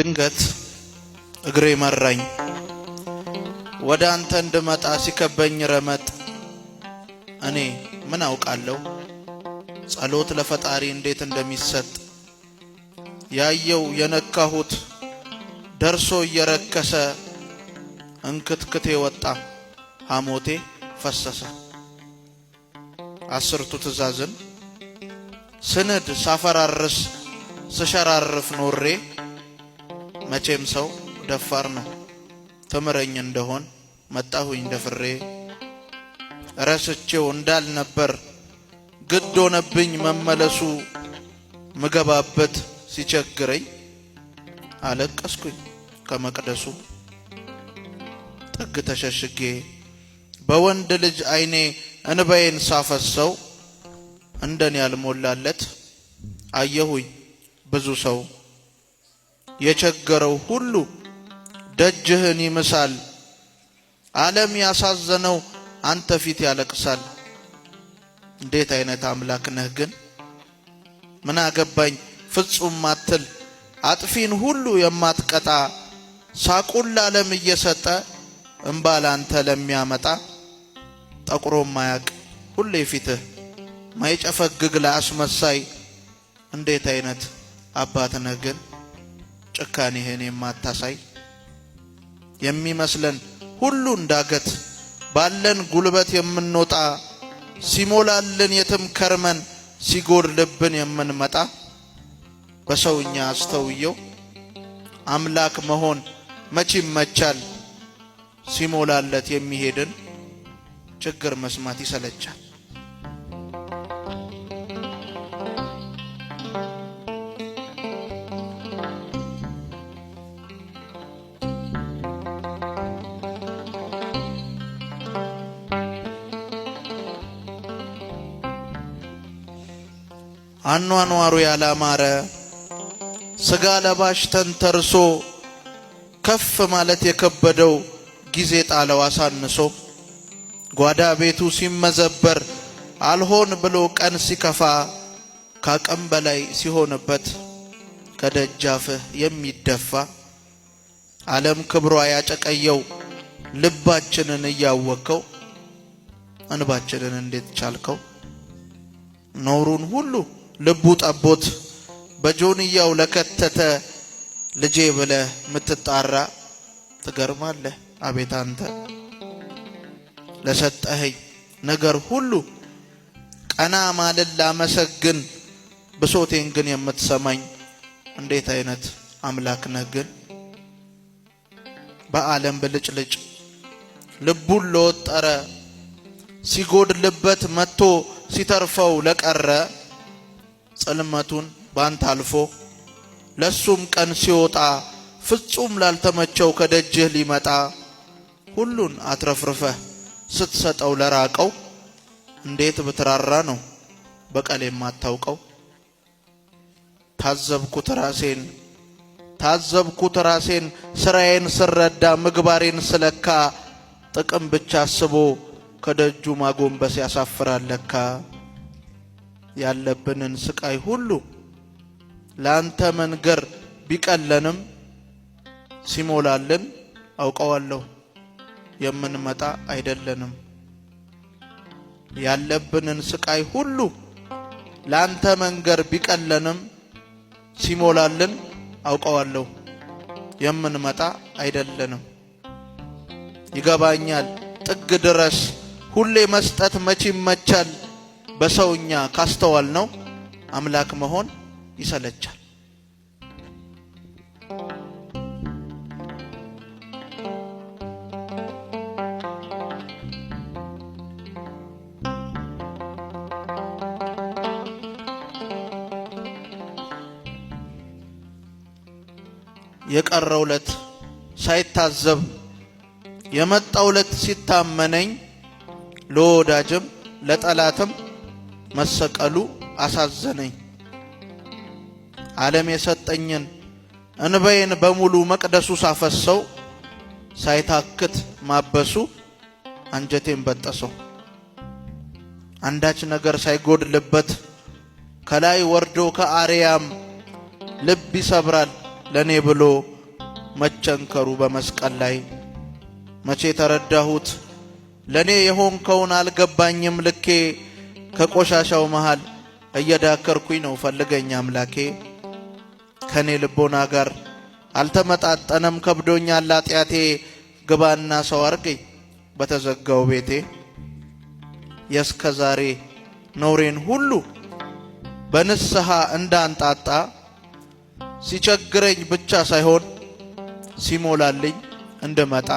ድንገት እግሬ መራኝ ወደ አንተ እንድመጣ ሲከበኝ ረመጥ። እኔ ምን አውቃለሁ ጸሎት ለፈጣሪ እንዴት እንደሚሰጥ። ያየው የነካሁት ደርሶ እየረከሰ እንክትክቴ ወጣ ሐሞቴ ፈሰሰ። አስርቱ ትእዛዝን ስንድ ሳፈራርስ ስሸራርፍ ኖሬ መቼም ሰው ደፋር ነው ትምረኝ እንደሆን መጣሁኝ ደፍሬ። ረስቼው እንዳልነበር ግድ ሆነብኝ መመለሱ ምገባበት ሲቸግረኝ አለቀስኩኝ ከመቅደሱ። ጥግ ተሸሽጌ በወንድ ልጅ አይኔ እንባዬን ሳፈሰው እንደኔ ያልሞላለት አየሁኝ ብዙ ሰው። የቸገረው ሁሉ ደጅህን ይምሳል ዓለም ያሳዘነው አንተ ፊት ያለቅሳል። እንዴት አይነት አምላክ ነህ ግን ምን አገባኝ ፍጹም ማትል አጥፊን ሁሉ የማትቀጣ ሳቁን ለዓለም እየሰጠ እንባ ላንተ ለሚያመጣ ጠቁሮ ማያቅ ሁሌ ፊትህ ማይጨፈግግ ለአስመሳይ እንዴት አይነት አባት ነህ ግን ጭካኔህን የማታሳይ። የሚመስለን ሁሉ እንዳገት ባለን ጉልበት የምንወጣ ሲሞላልን የትም ከርመን ሲጎድልብን የምንመጣ በሰውኛ አስተውየው አምላክ መሆን መቼ ይመቻል። ሲሞላለት የሚሄድን ችግር መስማት ይሰለቻል። አኗኗሩ ያላማረ ስጋ ለባሽ ተንተርሶ ከፍ ማለት የከበደው ጊዜ ጣለው አሳንሶ። ጓዳ ቤቱ ሲመዘበር አልሆን ብሎ ቀን ሲከፋ ካቅም በላይ ሲሆንበት ከደጃፍህ የሚደፋ ዓለም ክብሯ ያጨቀየው ልባችንን እያወከው እንባችንን እንዴት ቻልከው? ኖሩን ሁሉ ልቡ ጠቦት በጆንያው ለከተተ ልጄ ብለህ ምትጣራ ትገርማለህ አቤት አንተ። ለሰጠኸኝ ነገር ሁሉ ቀና ማለት ላመሰግን ብሶቴን ግን የምትሰማኝ እንዴት አይነት አምላክ ነህ ግን። በዓለም ብልጭልጭ ልቡን ለወጠረ ሲጎድልበት መጥቶ ሲተርፈው ለቀረ ጽልመቱን ባንተ አልፎ ለሱም ቀን ሲወጣ ፍጹም ላልተመቸው ከደጅህ ሊመጣ ሁሉን አትረፍርፈህ ስትሰጠው ለራቀው እንዴት ብትራራ ነው በቀል የማታውቀው። ታዘብኩት ራሴን ስራዬን ስረዳ ምግባሬን ስለካ ጥቅም ብቻ አስቦ ከደጁ ማጎንበስ ያሳፍራል ለካ። ያለብንን ስቃይ ሁሉ ላንተ መንገር ቢቀለንም ሲሞላልን አውቀዋለሁ የምንመጣ አይደለንም። ያለብንን ስቃይ ሁሉ ላንተ መንገር ቢቀለንም ሲሞላልን አውቀዋለሁ የምንመጣ አይደለንም። ይገባኛል ጥግ ድረስ ሁሌ መስጠት መቼ ይመቻል። በሰውኛ ካስተዋል ነው አምላክ መሆን ይሰለቻል። የቀረውለት ሳይታዘብ የመጣውለት ሲታመነኝ ለወዳጅም ለጠላትም መሰቀሉ አሳዘነኝ። ዓለም የሰጠኝን እንባዬን በሙሉ መቅደሱ ሳፈሰው ሳይታክት ማበሱ አንጀቴን በጠሰው። አንዳች ነገር ሳይጎድልበት ከላይ ወርዶ ከአርያም ልብ ይሰብራል ለኔ ብሎ መቸንከሩ በመስቀል ላይ መቼ ተረዳሁት ለኔ የሆንከውን አልገባኝም ልኬ ከቆሻሻው መሃል እየዳከርኩኝ ነው ፈልገኝ አምላኬ ከኔ ልቦና ጋር አልተመጣጠነም ከብዶኛል ኃጢአቴ ግባና ሰው አርገኝ በተዘጋው ቤቴ የስከዛሬ ኖሬን ሁሉ በንስሐ እንዳንጣጣ ሲቸግረኝ ብቻ ሳይሆን ሲሞላልኝ እንደመጣ